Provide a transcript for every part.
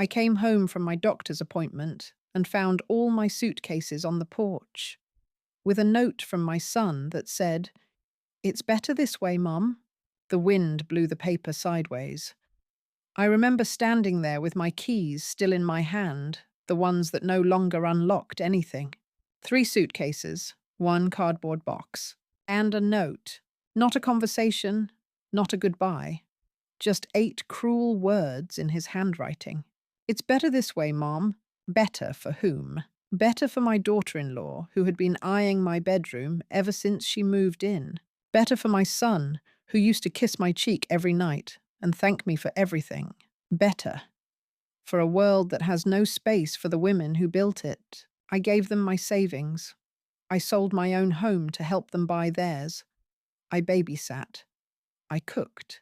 I came home from my doctor's appointment and found all my suitcases on the porch, with a note from my son that said, "It's better this way, Mum." The wind blew the paper sideways. I remember standing there with my keys still in my hand, the ones that no longer unlocked anything. 3 suitcases, 1 cardboard box, and a note. Not a conversation, not a goodbye. Just 8 cruel words in his handwriting. "It's better this way, Mom." Better for whom? Better for my daughter-in-law, who had been eyeing my bedroom ever since she moved in. Better for my son, who used to kiss my cheek every night and thank me for everything. Better for a world that has no space for the women who built it. I gave them my savings. I sold my own home to help them buy theirs. I babysat. I cooked.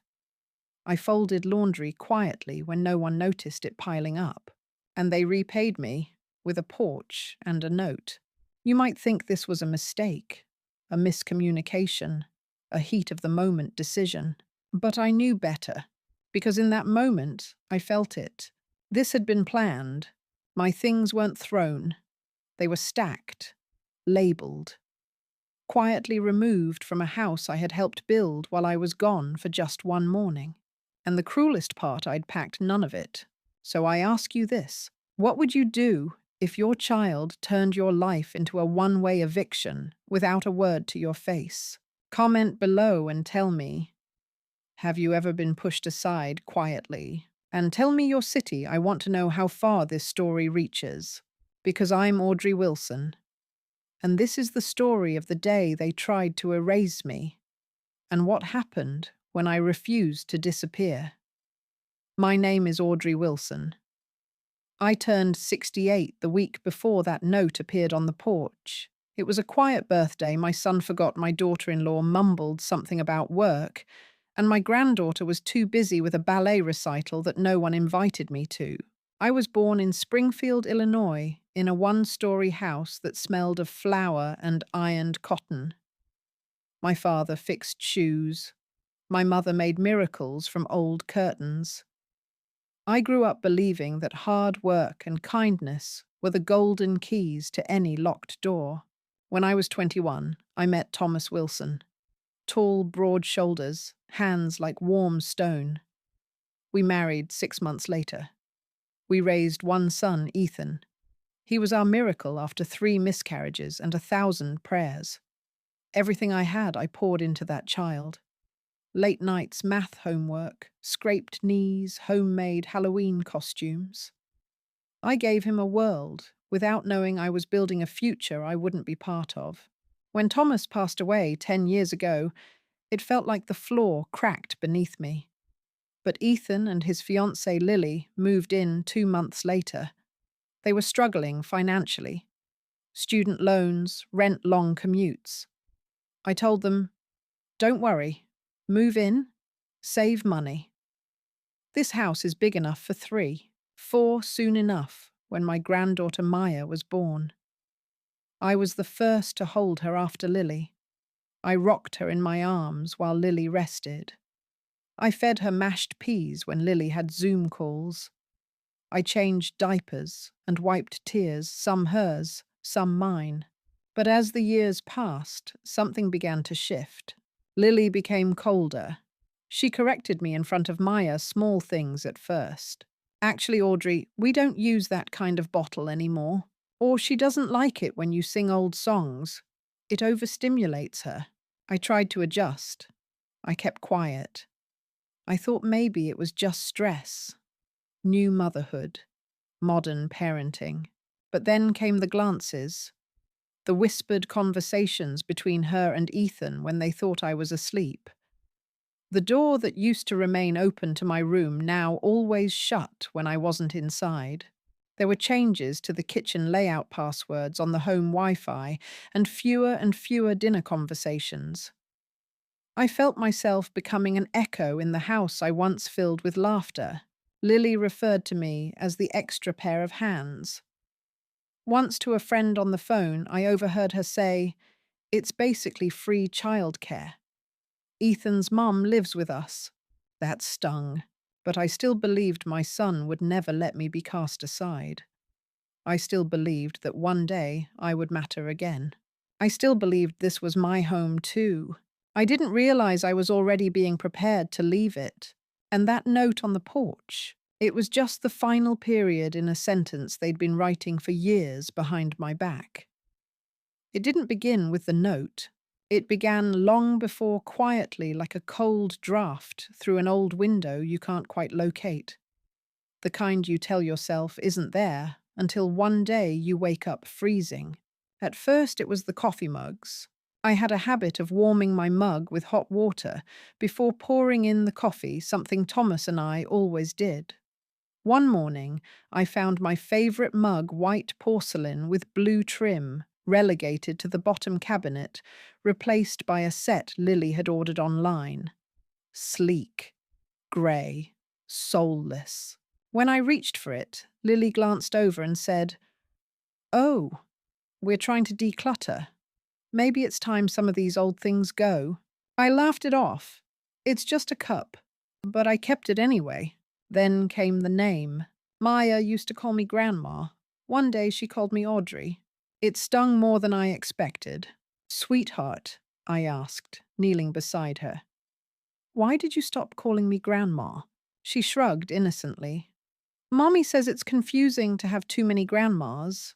I folded laundry quietly when no one noticed it piling up. And they repaid me with a porch and a note. You might think this was a mistake, a miscommunication, a heat-of-the-moment decision. But I knew better, because in that moment I felt it. This had been planned. My things weren't thrown. They were stacked, labeled, quietly removed from a house I had helped build while I was gone for just one morning. And the cruelest part, I'd packed none of it. So I ask you this: what would you do if your child turned your life into a one-way eviction without a word to your face? Comment below and tell me, have you ever been pushed aside quietly? And tell me your city. I want to know how far this story reaches. Because I'm Audrey Wilson, and this is the story of the day they tried to erase me, and what happened when I refused to disappear. My name is Audrey Wilson. I turned 68 the week before that note appeared on the porch. It was a quiet birthday. My son forgot, my daughter-in-law mumbled something about work, and my granddaughter was too busy with a ballet recital that no one invited me to. I was born in Springfield, Illinois, in a one-story house that smelled of flour and ironed cotton. My father fixed shoes. My mother made miracles from old curtains. I grew up believing that hard work and kindness were the golden keys to any locked door. When I was 21, I met Thomas Wilson. Tall, broad shoulders, hands like warm stone. We married 6 months later. We raised one son, Ethan. He was our miracle after 3 miscarriages and 1,000 prayers. Everything I had, I poured into that child. Late nights, math homework, scraped knees, homemade Halloween costumes. I gave him a world, without knowing I was building a future I wouldn't be part of. When Thomas passed away 10 years ago, it felt like the floor cracked beneath me. But Ethan and his fiancée Lily moved in 2 months later. They were struggling financially. Student loans, rent-long commutes. I told them, "Don't worry. Move in, save money. This house is big enough for 3, 4 soon enough when my granddaughter Maya was born." I was the first to hold her after Lily. I rocked her in my arms while Lily rested. I fed her mashed peas when Lily had Zoom calls. I changed diapers and wiped tears, some hers, some mine. But as the years passed, something began to shift. Lily became colder. She corrected me in front of Maya, small things at first. "Actually, Audrey, we don't use that kind of bottle anymore. Or she doesn't like it when you sing old songs. It overstimulates her." I tried to adjust. I kept quiet. I thought maybe it was just stress. New motherhood. Modern parenting. But then came the glances. The whispered conversations between her and Ethan when they thought I was asleep. The door that used to remain open to my room now always shut when I wasn't inside. There were changes to the kitchen layout passwords on the home Wi-Fi and fewer dinner conversations. I felt myself becoming an echo in the house I once filled with laughter. Lily referred to me as the extra pair of hands. Once to a friend on the phone, I overheard her say, "It's basically free childcare. Ethan's mum lives with us." That stung. But I still believed my son would never let me be cast aside. I still believed that one day I would matter again. I still believed this was my home too. I didn't realize I was already being prepared to leave it. And that note on the porch, it was just the final period in a sentence they'd been writing for years behind my back. It didn't begin with the note. It began long before, quietly, like a cold draft through an old window you can't quite locate. The kind you tell yourself isn't there until one day you wake up freezing. At first it was the coffee mugs. I had a habit of warming my mug with hot water before pouring in the coffee, something Thomas and I always did. One morning, I found my favorite mug, white porcelain with blue trim, relegated to the bottom cabinet, replaced by a set Lily had ordered online. Sleek, grey, soulless. When I reached for it, Lily glanced over and said, "Oh, we're trying to declutter. Maybe it's time some of these old things go." I laughed it off. It's just a cup. But I kept it anyway. Then came the name. Maya used to call me Grandma. One day she called me Audrey. It stung more than I expected. "Sweetheart," I asked, kneeling beside her, "why did you stop calling me Grandma?" She shrugged innocently. "Mommy says it's confusing to have too many grandmas.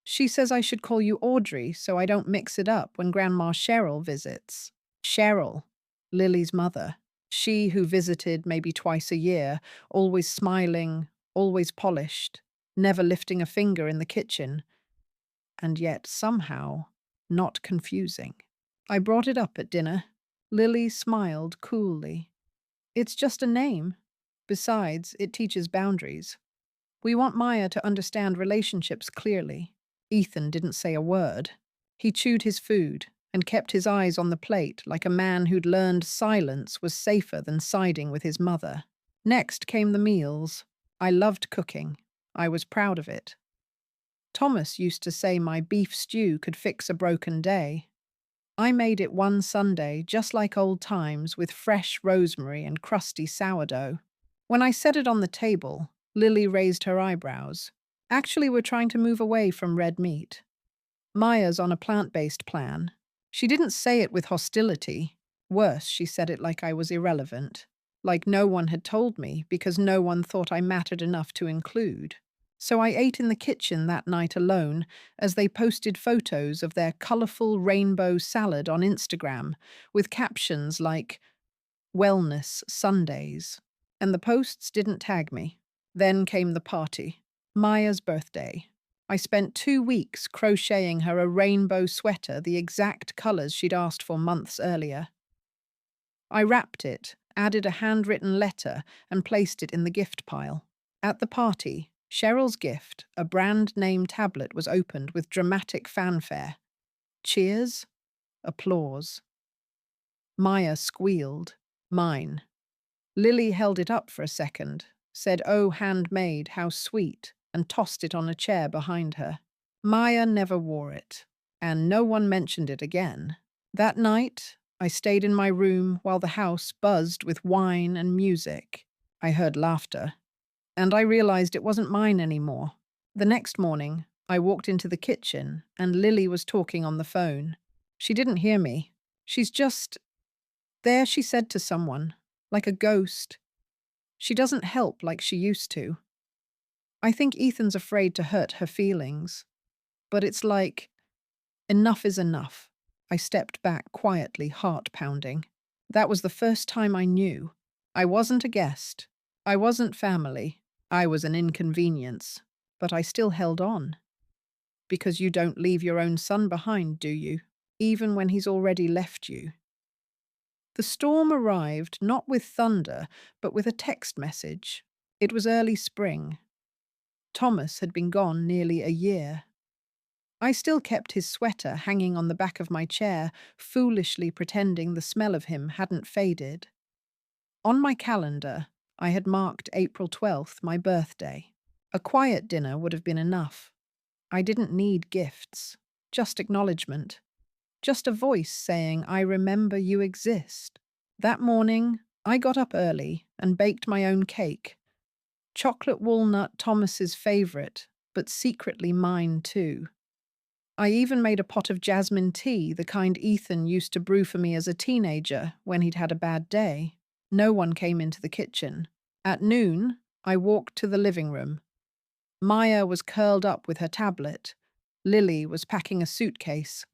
She says I should call you Audrey so I don't mix it up when Grandma Cheryl visits." Cheryl, Lily's mother. She who visited maybe twice a year, always smiling, always polished, never lifting a finger in the kitchen, and yet somehow not confusing. I brought it up at dinner. Lily smiled coolly. "It's just a name. Besides, it teaches boundaries. We want Maya to understand relationships clearly." Ethan didn't say a word. He chewed his food and kept his eyes on the plate like a man who'd learned silence was safer than siding with his mother. Next came the meals. I loved cooking. I was proud of it. Thomas used to say my beef stew could fix a broken day. I made it one Sunday, just like old times, with fresh rosemary and crusty sourdough. When I set it on the table, Lily raised her eyebrows. "Actually, we're trying to move away from red meat. Maya's on a plant-based plan." She didn't say it with hostility. Worse, she said it like I was irrelevant. Like no one had told me because no one thought I mattered enough to include. So I ate in the kitchen that night alone as they posted photos of their colourful rainbow salad on Instagram with captions like, "Wellness Sundays." And the posts didn't tag me. Then came the party. Maya's birthday. I spent 2 weeks crocheting her a rainbow sweater, the exact colours she'd asked for months earlier. I wrapped it, added a handwritten letter, and placed it in the gift pile. At the party, Cheryl's gift, a brand-name tablet, was opened with dramatic fanfare. Cheers, applause. Maya squealed. Mine. Lily held it up for a second, said, "Oh, handmade, how sweet," and tossed it on a chair behind her. Maya never wore it, and no one mentioned it again. That night, I stayed in my room while the house buzzed with wine and music. I heard laughter, and I realized it wasn't mine anymore. The next morning, I walked into the kitchen, and Lily was talking on the phone. She didn't hear me. "She's just there," she said to someone, like a ghost. "She doesn't help like she used to." I think Ethan's afraid to hurt her feelings. But it's like, enough is enough. I stepped back quietly, heart pounding. That was the first time I knew. I wasn't a guest. I wasn't family. I was an inconvenience. But I still held on. Because you don't leave your own son behind, do you? Even when he's already left you. The storm arrived not with thunder, but with a text message. It was early spring. Thomas had been gone nearly a year. I still kept his sweater hanging on the back of my chair, foolishly pretending the smell of him hadn't faded. On my calendar, I had marked April 12th, my birthday. A quiet dinner would have been enough. I didn't need gifts, just acknowledgement. Just a voice saying, "I remember you exist." That morning, I got up early and baked my own cake. Chocolate walnut, Thomas's favorite, but secretly mine too. I even made a pot of jasmine tea, the kind Ethan used to brew for me as a teenager when he'd had a bad day. No one came into the kitchen. At noon, I walked to the living room. Maya was curled up with her tablet. Lily was packing a suitcase.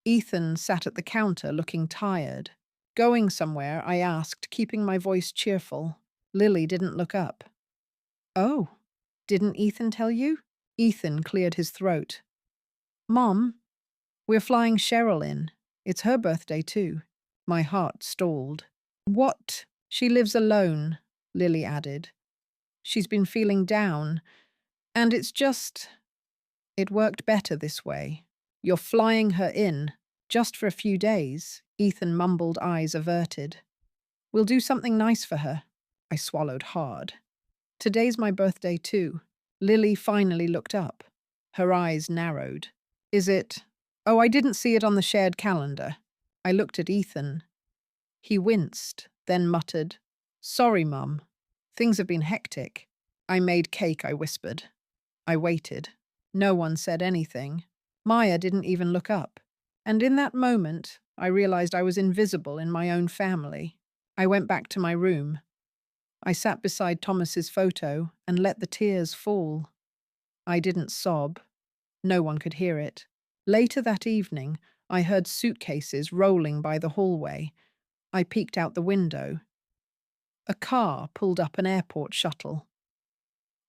Ethan sat at the counter looking tired. Going somewhere, I asked, keeping my voice cheerful. Lily didn't look up. Oh, didn't Ethan tell you? Ethan cleared his throat. Mom, we're flying Cheryl in. It's her birthday too. My heart stalled. What? She lives alone, Lily added. She's been feeling down, and it worked better this way. You're flying her in, just for a few days, Ethan mumbled, eyes averted. We'll do something nice for her. I swallowed hard. Today's my birthday too. Lily finally looked up. Her eyes narrowed. Is it? Oh, I didn't see it on the shared calendar. I looked at Ethan. He winced, then muttered, Sorry, Mum. Things have been hectic. I made cake, I whispered. I waited. No one said anything. Maya didn't even look up. And in that moment, I realized I was invisible in my own family. I went back to my room. I sat beside Thomas's photo and let the tears fall. I didn't sob. No one could hear it. Later that evening, I heard suitcases rolling by the hallway. I peeked out the window. A car pulled up an airport shuttle.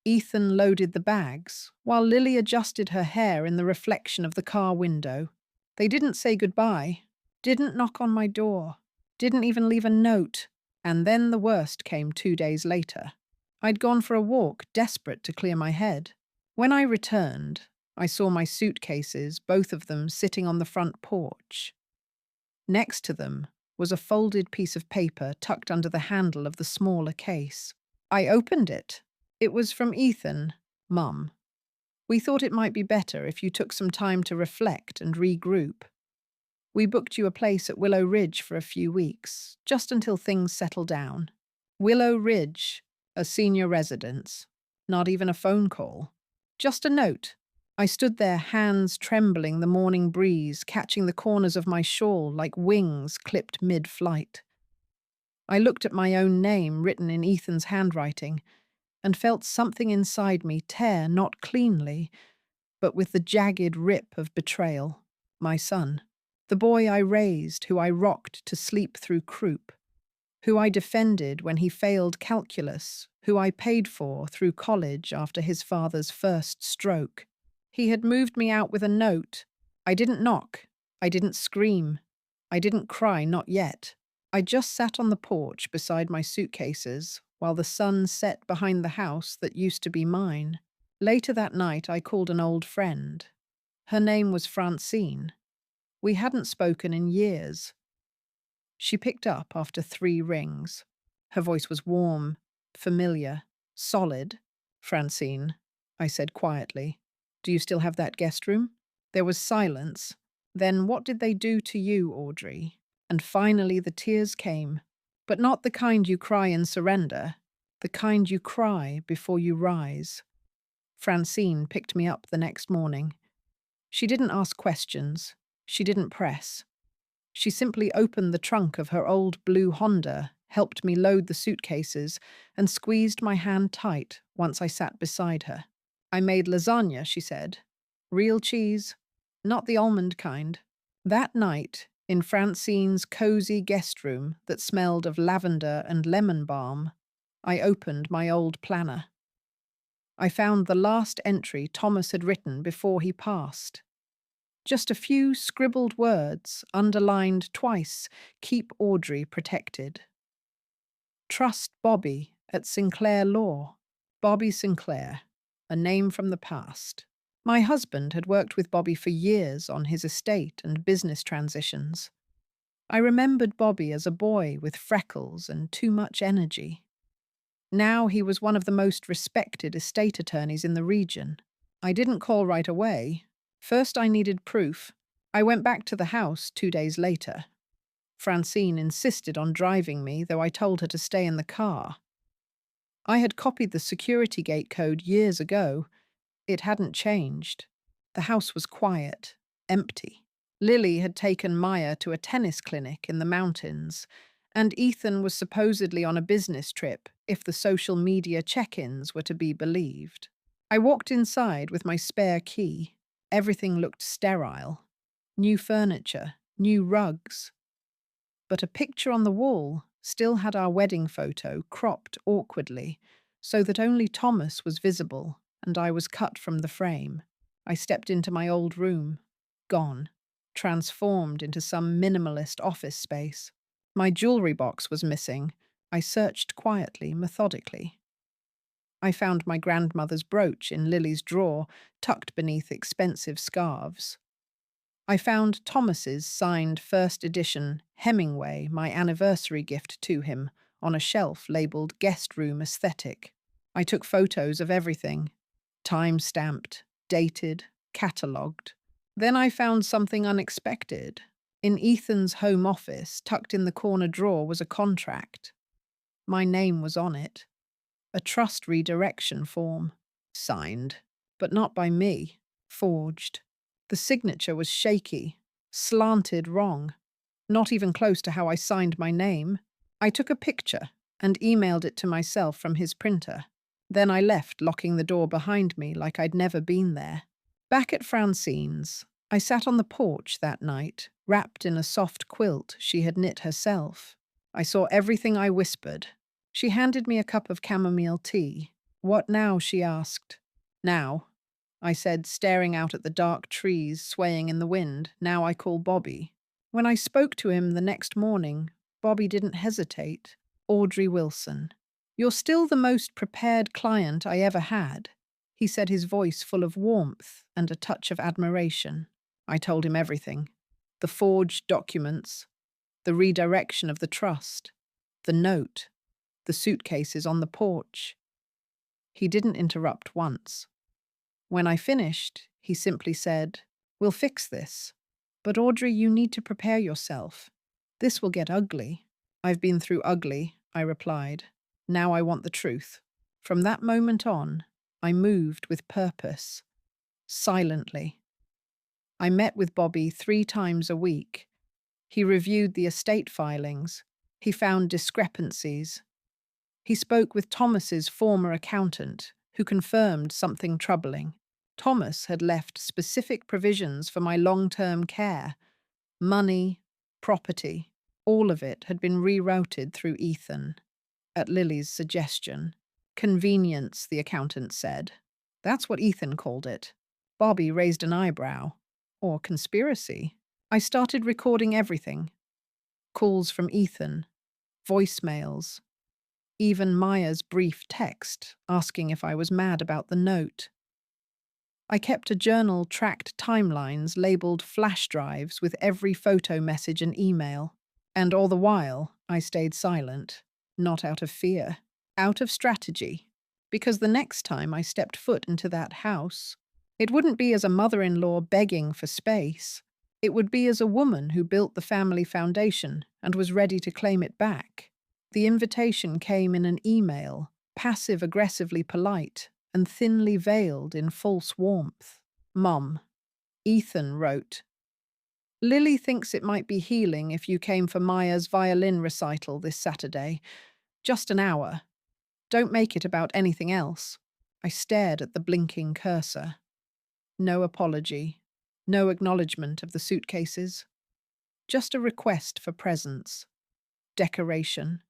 Ethan loaded the bags, while Lily adjusted her hair in the reflection of the car window. They didn't say goodbye, didn't knock on my door, didn't even leave a note. And then the worst came 2 days later. I'd gone for a walk, desperate to clear my head. When I returned, I saw my suitcases, both of them sitting on the front porch. Next to them was a folded piece of paper tucked under the handle of the smaller case. I opened it. It was from Ethan, Mum. We thought it might be better if you took some time to reflect and regroup. We booked you a place at Willow Ridge for a few weeks, just until things settle down. Willow Ridge, a senior residence. Not even a phone call. Just a note. I stood there, hands trembling, the morning breeze catching the corners of my shawl like wings clipped mid-flight. I looked at my own name written in Ethan's handwriting and felt something inside me tear not cleanly, but with the jagged rip of betrayal. My son. The boy I raised, who I rocked to sleep through croup, who I defended when he failed calculus, who I paid for through college after his father's first stroke. He had moved me out with a note. I didn't knock. I didn't scream. I didn't cry, not yet. I just sat on the porch beside my suitcases while the sun set behind the house that used to be mine. Later that night, I called an old friend. Her name was Francine. We hadn't spoken in years. She picked up after 3 rings. Her voice was warm, familiar, solid. Francine, I said quietly, do you still have that guest room? There was silence. Then what did they do to you, Audrey? And finally the tears came, but not the kind you cry in surrender, the kind you cry before you rise. Francine picked me up the next morning. She didn't ask questions. She didn't press. She simply opened the trunk of her old blue Honda, helped me load the suitcases, and squeezed my hand tight once I sat beside her. I made lasagna, she said. Real cheese, not the almond kind. That night, in Francine's cozy guest room that smelled of lavender and lemon balm, I opened my old planner. I found the last entry Thomas had written before he passed. Just a few scribbled words, underlined twice, keep Audrey protected. Trust Bobby at Sinclair Law. Bobby Sinclair, a name from the past. My husband had worked with Bobby for years on his estate and business transitions. I remembered Bobby as a boy with freckles and too much energy. Now he was one of the most respected estate attorneys in the region. I didn't call right away. First, I needed proof. I went back to the house 2 days later. Francine insisted on driving me, though I told her to stay in the car. I had copied the security gate code years ago. It hadn't changed. The house was quiet, empty. Lily had taken Maya to a tennis clinic in the mountains, and Ethan was supposedly on a business trip, if the social media check-ins were to be believed. I walked inside with my spare key. Everything looked sterile. New furniture, new rugs. But a picture on the wall still had our wedding photo cropped awkwardly, so that only Thomas was visible, and I was cut from the frame. I stepped into my old room, gone, transformed into some minimalist office space. My jewelry box was missing. I searched quietly, methodically. I found my grandmother's brooch in Lily's drawer, tucked beneath expensive scarves. I found Thomas's signed first edition Hemingway, my anniversary gift to him, on a shelf labelled Guest Room Aesthetic. I took photos of everything, time-stamped, dated, catalogued. Then I found something unexpected. In Ethan's home office, tucked in the corner drawer, was a contract. My name was on it. A trust redirection form. Signed, but not by me. Forged. The signature was shaky, slanted wrong, not even close to how I signed my name. I took a picture and emailed it to myself from his printer. Then I left, locking the door behind me like I'd never been there. Back at Francine's, I sat on the porch that night, wrapped in a soft quilt she had knit herself. I saw everything I whispered. She handed me a cup of chamomile tea. "What now?" she asked. "Now," I said, staring out at the dark trees swaying in the wind. "Now I call Bobby." When I spoke to him the next morning, Bobby didn't hesitate. "Audrey Wilson, you're still the most prepared client I ever had," he said, his voice full of warmth and a touch of admiration. I told him everything. The forged documents, the redirection of the trust, the note, the suitcases on the porch. He didn't interrupt once. When I finished, he simply said, "We'll fix this. But Audrey, you need to prepare yourself. This will get ugly." "I've been through ugly," I replied. "Now I want the truth." From that moment on, I moved with purpose, silently. I met with Bobby 3 times a week. He reviewed the estate filings. He found discrepancies. He spoke with Thomas's former accountant, who confirmed something troubling. Thomas had left specific provisions for my long-term care. Money, property, all of it had been rerouted through Ethan, at Lily's suggestion. Convenience, the accountant said. That's what Ethan called it. Bobby raised an eyebrow. Or conspiracy. I started recording everything. Calls from Ethan, voicemails, even Maya's brief text asking if I was mad about the note. I kept a journal tracked timelines labelled flash drives with every photo message and email. And all the while, I stayed silent, not out of fear, out of strategy, because the next time I stepped foot into that house, it wouldn't be as a mother-in-law begging for space. It would be as a woman who built the family foundation and was ready to claim it back. The invitation came in an email, passive-aggressively polite and thinly veiled in false warmth. "Mom," Ethan wrote, "Lily thinks it might be healing if you came for Maya's violin recital this Saturday. Just an hour. Don't make it about anything else." I stared at the blinking cursor. No apology, no acknowledgement of the suitcases. Just a request for presence, decoration,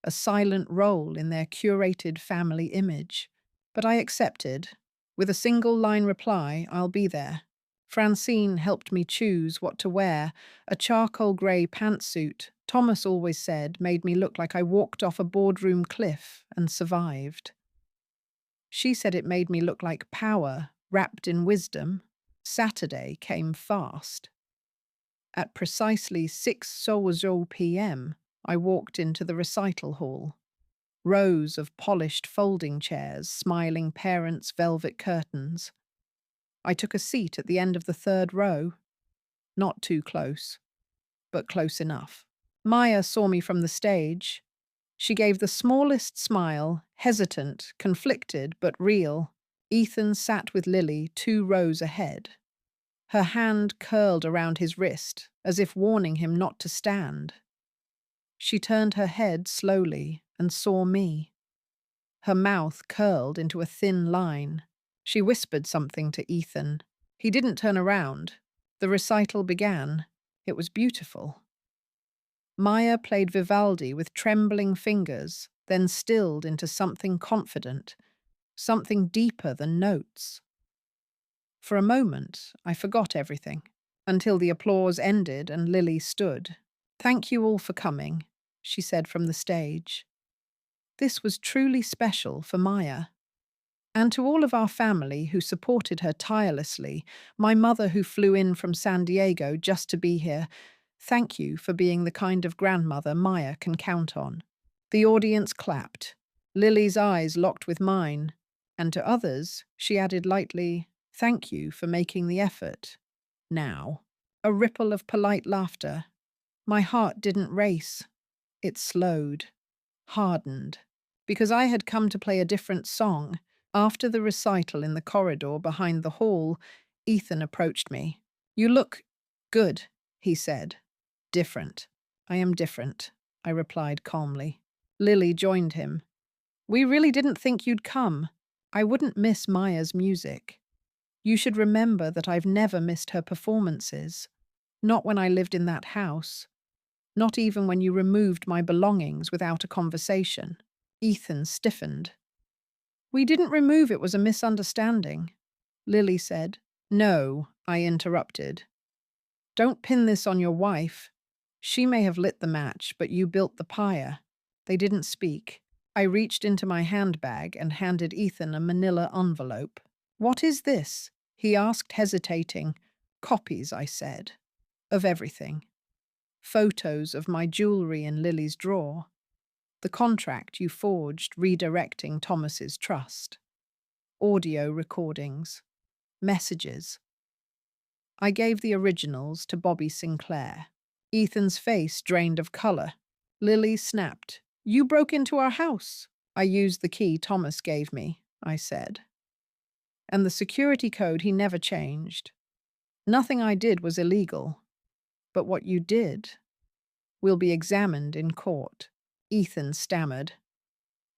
a silent role in their curated family image. But I accepted. With a single-line reply, "I'll be there." Francine helped me choose what to wear. A charcoal grey pantsuit, Thomas always said, made me look like I walked off a boardroom cliff and survived. She said it made me look like power, wrapped in wisdom. Saturday came fast. At precisely 6:00 p.m., I walked into the recital hall. Rows of polished folding chairs, smiling parents' velvet curtains. I took a seat at the end of the 3rd row. Not too close, but close enough. Maya saw me from the stage. She gave the smallest smile, hesitant, conflicted, but real. Ethan sat with Lily 2 rows ahead. Her hand curled around his wrist, as if warning him not to stand. She turned her head slowly and saw me. Her mouth curled into a thin line. She whispered something to Ethan. He didn't turn around. The recital began. It was beautiful. Maya played Vivaldi with trembling fingers, then stilled into something confident, something deeper than notes. For a moment, I forgot everything, until the applause ended and Lily stood. "Thank you all for coming," she said from the stage. This was truly special for Maya. And to all of our family who supported her tirelessly, my mother who flew in from San Diego just to be here, thank you for being the kind of grandmother Maya can count on. The audience clapped. Lily's eyes locked with mine, and to others, she added lightly, "Thank you for making the effort." Now, a ripple of polite laughter. My heart didn't race. It slowed, hardened, because I had come to play a different song. After the recital in the corridor behind the hall, Ethan approached me. "You look good," he said. "Different. I am different," I replied calmly. Lily joined him. "We really didn't think you'd come. I wouldn't miss Maya's music. You should remember that I've never missed her performances. Not when I lived in that house. Not even when you removed my belongings without a conversation." Ethan stiffened. "We didn't remove it was a misunderstanding," Lily said. "No," I interrupted. "Don't pin this on your wife. She may have lit the match, but you built the pyre." They didn't speak. I reached into my handbag and handed Ethan a manila envelope. "What is this?" he asked, hesitating. "Copies," I said. "Of everything. Photos of my jewelry in Lily's drawer. The contract you forged redirecting Thomas's trust. Audio recordings. Messages." I gave the originals to Bobby Sinclair. Ethan's face drained of color. Lily snapped. "You broke into our house." "I used the key Thomas gave me," I said. "And the security code he never changed. Nothing I did was illegal. But what you did will be examined in court." Ethan stammered.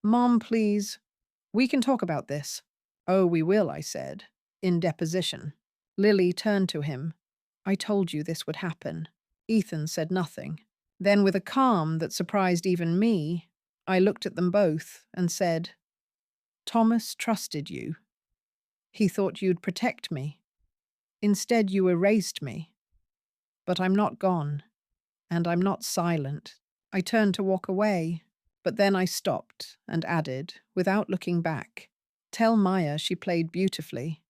"Mom, please. We can talk about this." "Oh, we will," I said. "In deposition." Lily turned to him. "I told you this would happen." Ethan said nothing. Then, with a calm that surprised even me, I looked at them both and said, "Thomas trusted you. He thought you'd protect me. Instead, you erased me. But I'm not gone, and I'm not silent." I turned to walk away, but then I stopped and added, without looking back, "Tell Maya she played beautifully,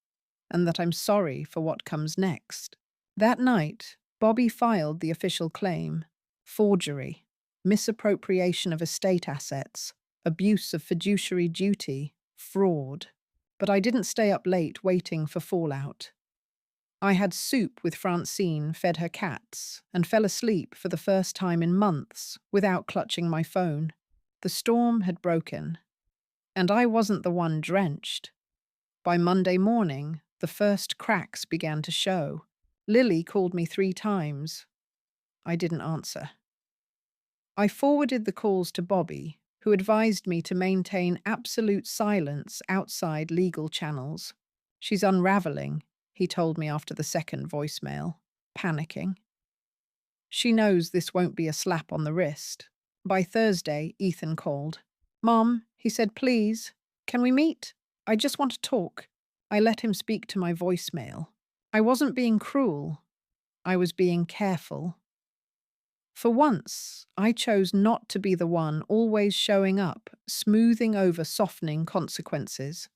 and that I'm sorry for what comes next." That night, Bobby filed the official claim: forgery, misappropriation of estate assets, abuse of fiduciary duty, fraud. But I didn't stay up late waiting for fallout. I had soup with Francine, fed her cats, and fell asleep for the first time in months without clutching my phone. The storm had broken, and I wasn't the one drenched. By Monday morning, the first cracks began to show. Lily called me 3 times. I didn't answer. I forwarded the calls to Bobby, who advised me to maintain absolute silence outside legal channels. "She's unraveling," he told me after the second voicemail, panicking. "She knows this won't be a slap on the wrist." By Thursday, Ethan called. "Mom," he said, "please, can we meet? I just want to talk." I let him speak to my voicemail. I wasn't being cruel. I was being careful. For once, I chose not to be the one always showing up, smoothing over softening consequences.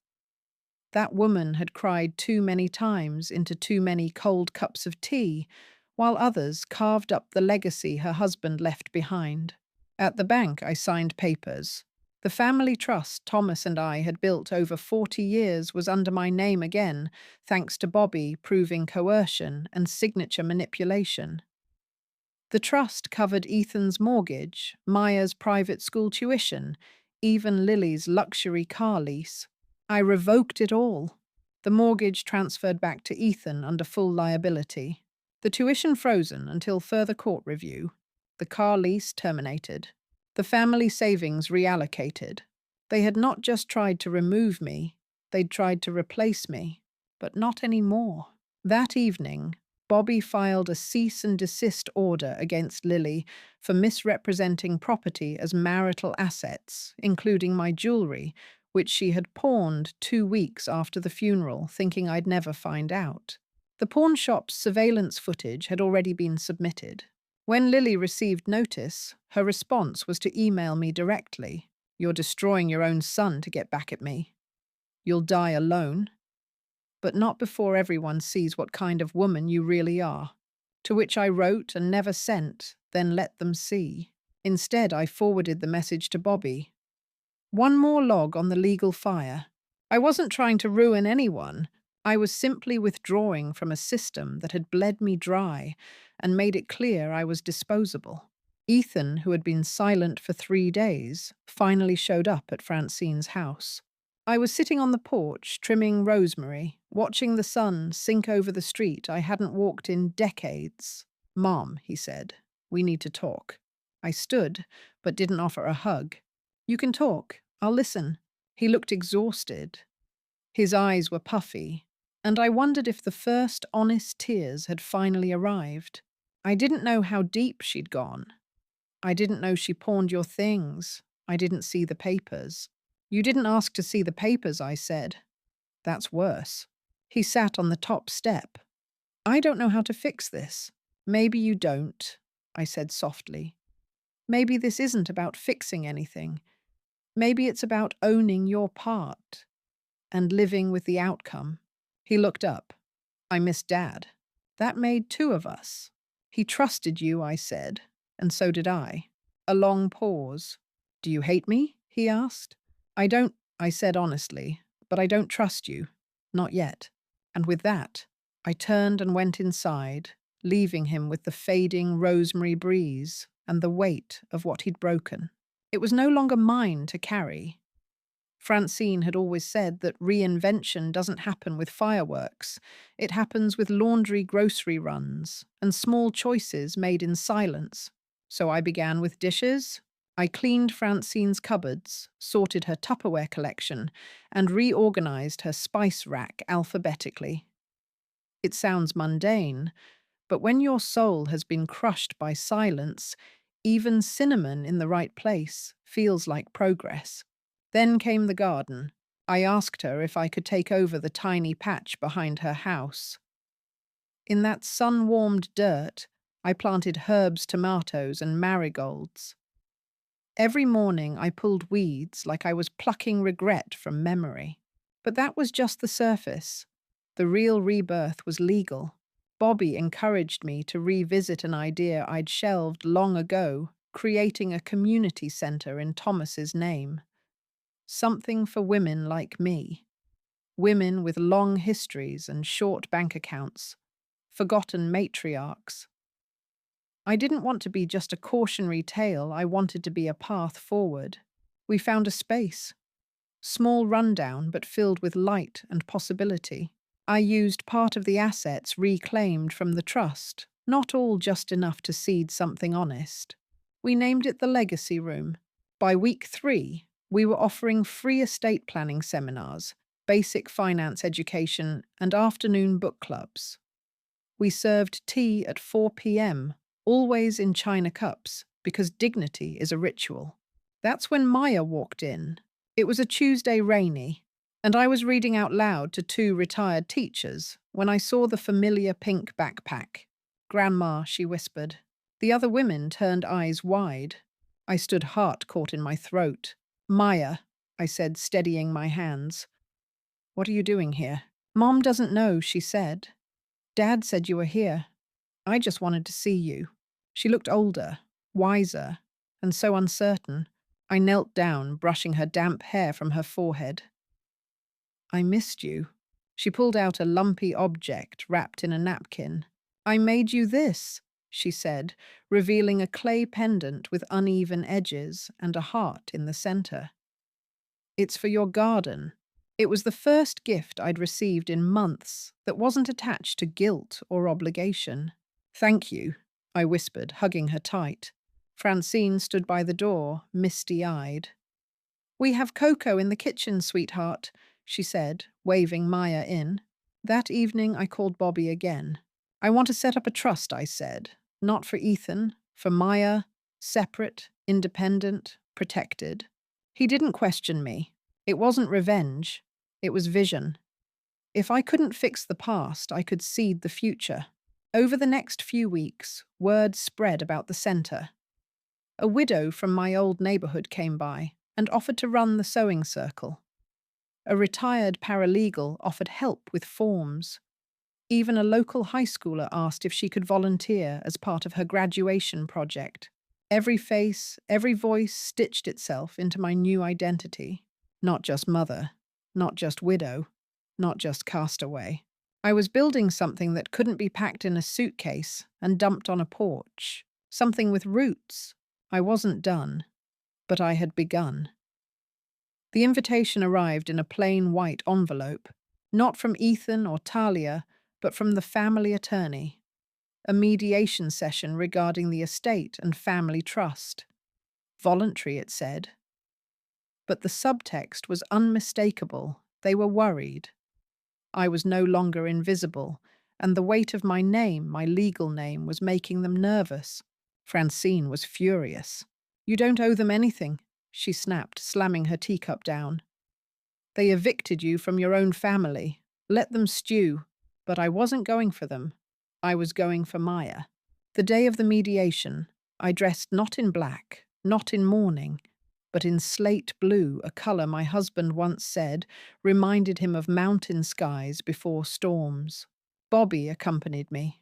That woman had cried too many times into too many cold cups of tea, while others carved up the legacy her husband left behind. At the bank, I signed papers. The family trust Thomas and I had built over 40 years was under my name again, thanks to Bobby proving coercion and signature manipulation. The trust covered Ethan's mortgage, Maya's private school tuition, even Lily's luxury car lease. I revoked it all. The mortgage transferred back to Ethan under full liability. The tuition frozen until further court review. The car lease terminated. The family savings reallocated. They had not just tried to remove me, they'd tried to replace me, but not anymore. That evening, Bobby filed a cease and desist order against Lily for misrepresenting property as marital assets, including my jewelry, which she had pawned 2 weeks after the funeral, thinking I'd never find out. The pawn shop's surveillance footage had already been submitted. When Lily received notice, her response was to email me directly. "You're destroying your own son to get back at me. You'll die alone, but not before everyone sees what kind of woman you really are." To which I wrote and never sent, "Then let them see." Instead, I forwarded the message to Bobby. One more log on the legal fire. I wasn't trying to ruin anyone. I was simply withdrawing from a system that had bled me dry and made it clear I was disposable. Ethan, who had been silent for 3 days, finally showed up at Francine's house. I was sitting on the porch, trimming rosemary, watching the sun sink over the street I hadn't walked in decades. "Mom," he said, "we need to talk." I stood, but didn't offer a hug. "You can talk. I'll listen." He looked exhausted. His eyes were puffy, and I wondered if the first honest tears had finally arrived. "I didn't know how deep she'd gone. I didn't know she pawned your things. I didn't see the papers." "You didn't ask to see the papers," I said. "That's worse." He sat on the top step. "I don't know how to fix this." "Maybe you don't," I said softly. "Maybe this isn't about fixing anything. Maybe it's about owning your part and living with the outcome." He looked up. "I miss Dad. That made 2 of us." "He trusted you," I said, "and so did I." A long pause. "Do you hate me?" he asked. "I don't," I said honestly, "but I don't trust you. Not yet." And with that, I turned and went inside, leaving him with the fading rosemary breeze and the weight of what he'd broken. It was no longer mine to carry. Francine had always said that reinvention doesn't happen with fireworks. It happens with laundry grocery runs and small choices made in silence. So I began with dishes. I cleaned Francine's cupboards, sorted her Tupperware collection, and reorganized her spice rack alphabetically. It sounds mundane, but when your soul has been crushed by silence, even cinnamon in the right place feels like progress. Then came the garden. I asked her if I could take over the tiny patch behind her house. In that sun-warmed dirt, I planted herbs, tomatoes, and marigolds. Every morning I pulled weeds like I was plucking regret from memory. But that was just the surface. The real rebirth was legal. Bobby encouraged me to revisit an idea I'd shelved long ago, creating a community center in Thomas's name. Something for women like me. Women with long histories and short bank accounts. Forgotten matriarchs. I didn't want to be just a cautionary tale, I wanted to be a path forward. We found a space. Small rundown, but filled with light and possibility. I used part of the assets reclaimed from the trust, not all just enough to seed something honest. We named it the Legacy Room. By week 3, we were offering free estate planning seminars, basic finance education, and afternoon book clubs. We served tea at 4 p.m., always in china cups, because dignity is a ritual. That's when Maya walked in. It was a Tuesday rainy, and I was reading out loud to 2 retired teachers when I saw the familiar pink backpack. "Grandma," she whispered. The other women turned eyes wide. I stood heart caught in my throat. "Maya," I said, steadying my hands. "What are you doing here?" "Mom doesn't know," she said. "Dad said you were here. I just wanted to see you." She looked older, wiser, and so uncertain. I knelt down, brushing her damp hair from her forehead. "I missed you." She pulled out a lumpy object wrapped in a napkin. "I made you this." she said, revealing a clay pendant with uneven edges and a heart in the center. It's for your garden. It was the first gift I'd received in months that wasn't attached to guilt or obligation. Thank you, I whispered, hugging her tight. Francine stood by the door, misty-eyed. We have cocoa in the kitchen, sweetheart, she said, waving Maya in. That evening I called Bobby again. I want to set up a trust, I said. Not for Ethan, for Maya, separate, independent, protected. He didn't question me. It wasn't revenge. It was vision. If I couldn't fix the past, I could seed the future. Over the next few weeks, word spread about the center. A widow from my old neighborhood came by and offered to run the sewing circle. A retired paralegal offered help with forms. Even a local high schooler asked if she could volunteer as part of her graduation project. Every face, every voice stitched itself into my new identity. Not just mother, not just widow, not just castaway. I was building something that couldn't be packed in a suitcase and dumped on a porch. Something with roots. I wasn't done, but I had begun. The invitation arrived in a plain white envelope, not from Ethan or Talia, but from the family attorney. A mediation session regarding the estate and family trust. Voluntary, it said. But the subtext was unmistakable. They were worried. I was no longer invisible, and the weight of my name, my legal name, was making them nervous. Francine was furious. You don't owe them anything, she snapped, slamming her teacup down. They evicted you from your own family. Let them stew. But I wasn't going for them. I was going for Maya. The day of the mediation, I dressed not in black, not in mourning, but in slate blue, a color my husband once said reminded him of mountain skies before storms. Bobby accompanied me.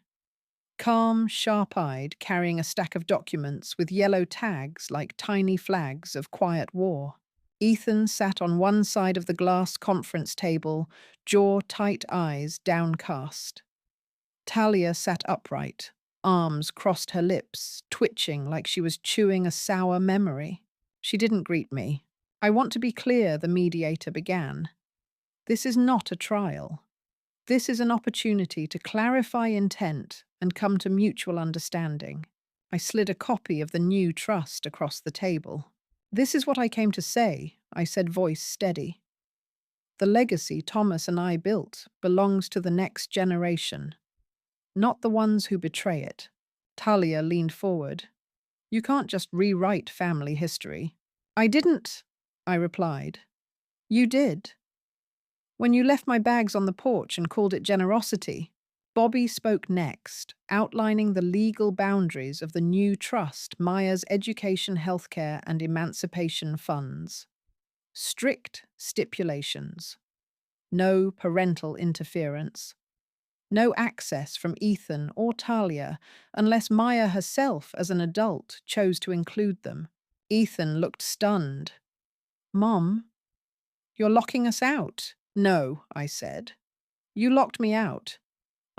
Calm, sharp-eyed, carrying a stack of documents with yellow tags like tiny flags of quiet war. Ethan sat on one side of the glass conference table, jaw-tight eyes downcast. Talia sat upright, arms crossed her lips, twitching like she was chewing a sour memory. She didn't greet me. I want to be clear, the mediator began. This is not a trial. This is an opportunity to clarify intent and come to mutual understanding. I slid a copy of the new trust across the table. This is what I came to say, I said, voice steady. The legacy Thomas and I built belongs to the next generation, not the ones who betray it. Talia leaned forward. You can't just rewrite family history. I didn't, I replied. You did. When you left my bags on the porch and called it generosity, Bobby spoke next, outlining the legal boundaries of the new trust, Maya's education, healthcare, and emancipation funds. Strict stipulations. No parental interference. No access from Ethan or Talia unless Maya herself as an adult chose to include them. Ethan looked stunned. Mom, you're locking us out. No, I said. You locked me out.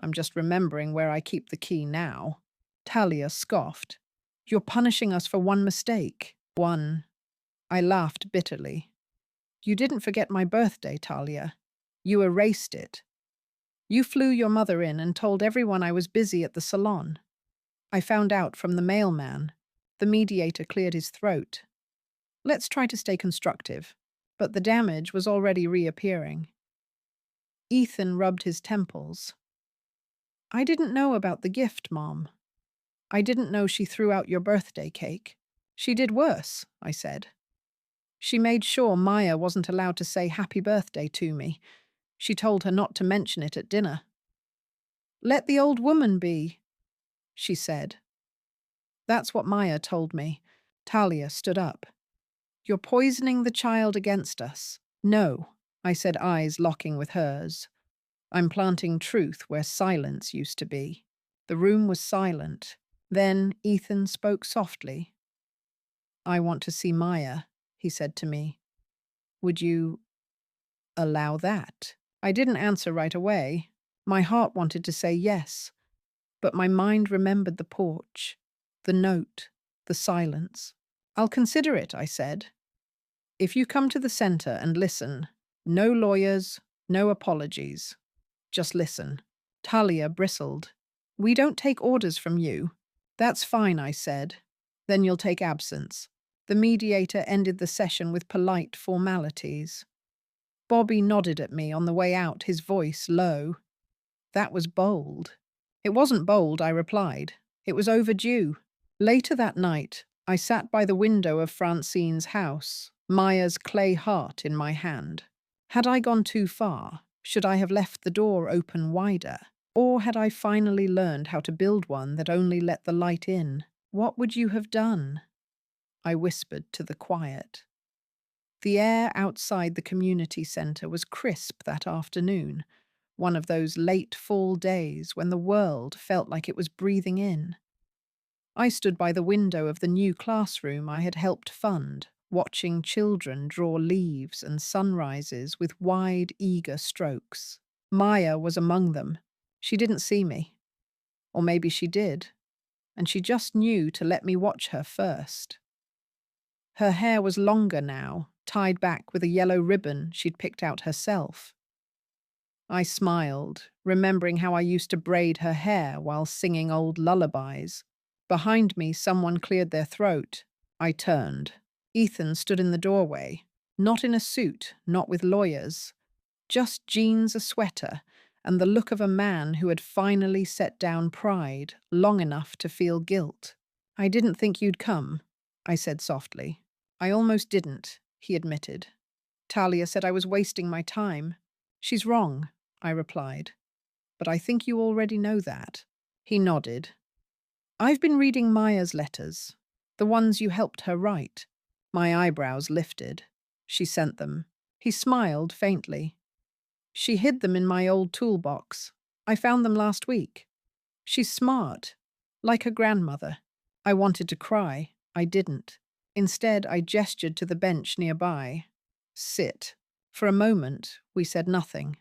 I'm just remembering where I keep the key now. Talia scoffed. You're punishing us for one mistake. One. I laughed bitterly. You didn't forget my birthday, Talia. You erased it. You flew your mother in and told everyone I was busy at the salon. I found out from the mailman. The mediator cleared his throat. Let's try to stay constructive. But the damage was already reappearing. Ethan rubbed his temples. I didn't know about the gift, Mom. I didn't know she threw out your birthday cake. She did worse, I said. She made sure Maya wasn't allowed to say happy birthday to me. She told her not to mention it at dinner. Let the old woman be, she said. That's what Maya told me. Talia stood up. You're poisoning the child against us. No, I said, eyes locking with hers. I'm planting truth where silence used to be. The room was silent. Then Ethan spoke softly. I want to see Maya, he said to me. Would you allow that? I didn't answer right away. My heart wanted to say yes, but my mind remembered the porch, the note, the silence. I'll consider it, I said. If you come to the center and listen, no lawyers, no apologies. Just listen. Talia bristled. We don't take orders from you. That's fine, I said. Then you'll take absence. The mediator ended the session with polite formalities. Bobby nodded at me on the way out, his voice low. That was bold. It wasn't bold, I replied. It was overdue. Later that night, I sat by the window of Francine's house, Maya's clay heart in my hand. Had I gone too far? Should I have left the door open wider? Or had I finally learned how to build one that only let the light in? What would you have done? I whispered to the quiet. The air outside the community centre was crisp that afternoon, one of those late fall days when the world felt like it was breathing in. I stood by the window of the new classroom I had helped fund, watching children draw leaves and sunrises with wide, eager strokes. Maya was among them. She didn't see me. Or maybe she did, and she just knew to let me watch her first. Her hair was longer now, tied back with a yellow ribbon she'd picked out herself. I smiled, remembering how I used to braid her hair while singing old lullabies. Behind me, someone cleared their throat. I turned. Ethan stood in the doorway, not in a suit, not with lawyers, just jeans, a sweater, and the look of a man who had finally set down pride long enough to feel guilt. I didn't think you'd come, I said softly. I almost didn't, he admitted. Talia said I was wasting my time. She's wrong, I replied. But I think you already know that. He nodded. I've been reading Maya's letters, the ones you helped her write. My eyebrows lifted. She sent them. He smiled faintly. She hid them in my old toolbox. I found them last week. She's smart, like her grandmother. I wanted to cry. I didn't. Instead, I gestured to the bench nearby. Sit. For a moment, we said nothing.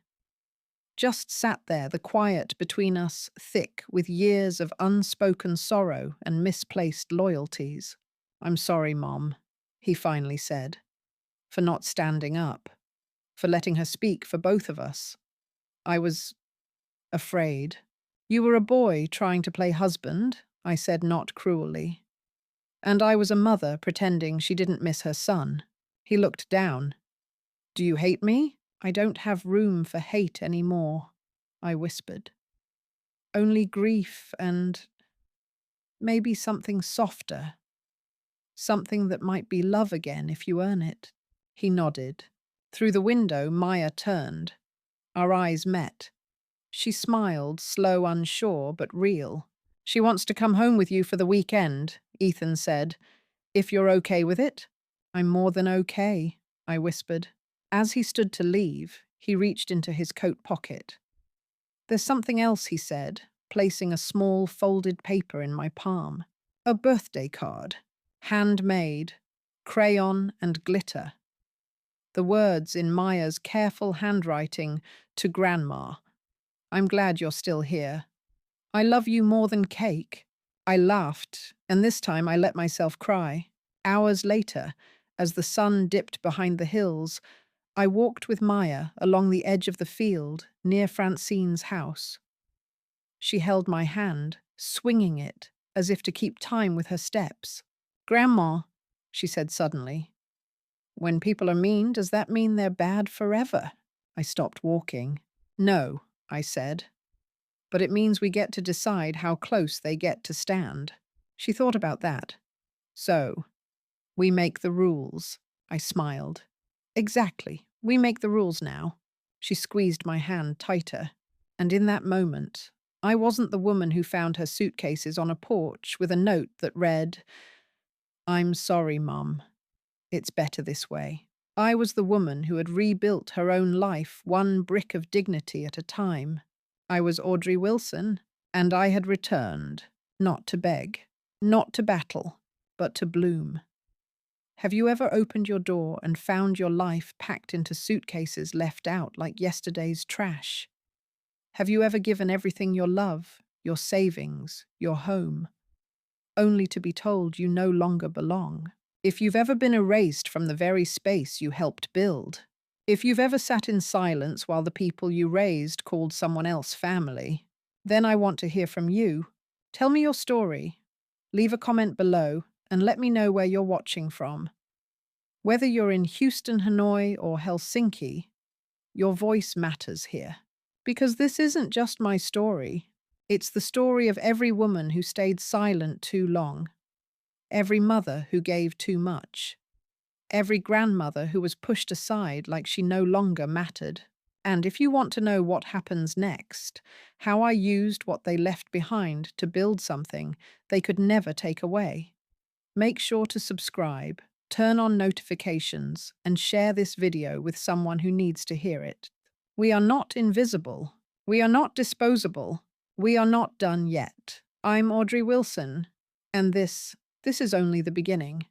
Just sat there, the quiet between us thick with years of unspoken sorrow and misplaced loyalties. I'm sorry, Mom, he finally said, for not standing up, for letting her speak for both of us. I was afraid. You were a boy trying to play husband, I said not cruelly. And I was a mother pretending she didn't miss her son. He looked down. Do you hate me? I don't have room for hate anymore, I whispered. Only grief and maybe something softer. Something that might be love again if you earn it. He nodded. Through the window, Maya turned. Our eyes met. She smiled, slow, unsure, but real. She wants to come home with you for the weekend, Ethan said. If you're okay with it? I'm more than okay, I whispered. As he stood to leave, he reached into his coat pocket. There's something else, he said, placing a small folded paper in my palm. A birthday card. Handmade. Crayon and glitter. The words in Maya's careful handwriting to Grandma. I'm glad you're still here. I love you more than cake. I laughed, and this time I let myself cry. Hours later, as the sun dipped behind the hills, I walked with Maya along the edge of the field near Francine's house. She held my hand, swinging it as if to keep time with her steps. Grandma, she said suddenly. When people are mean, does that mean they're bad forever? I stopped walking. No, I said. But it means we get to decide how close they get to stand. She thought about that. So, we make the rules, I smiled. Exactly. We make the rules now. She squeezed my hand tighter. And in that moment, I wasn't the woman who found her suitcases on a porch with a note that read, I'm sorry, Mum. It's better this way. I was the woman who had rebuilt her own life one brick of dignity at a time. I was Audrey Wilson, and I had returned, not to beg, not to battle, but to bloom. Have you ever opened your door and found your life packed into suitcases left out like yesterday's trash? Have you ever given everything your love, your savings, your home, only to be told you no longer belong. If you've ever been erased from the very space you helped build, if you've ever sat in silence while the people you raised called someone else family, then I want to hear from you. Tell me your story. Leave a comment below and let me know where you're watching from. Whether you're in Houston, Hanoi, or Helsinki, your voice matters here. Because this isn't just my story. It's the story of every woman who stayed silent too long, every mother who gave too much, every grandmother who was pushed aside like she no longer mattered. And if you want to know what happens next, how I used what they left behind to build something they could never take away, make sure to subscribe, turn on notifications, and share this video with someone who needs to hear it. We are not invisible. We are not disposable. We are not done yet. I'm Audrey Wilson, and this is only the beginning.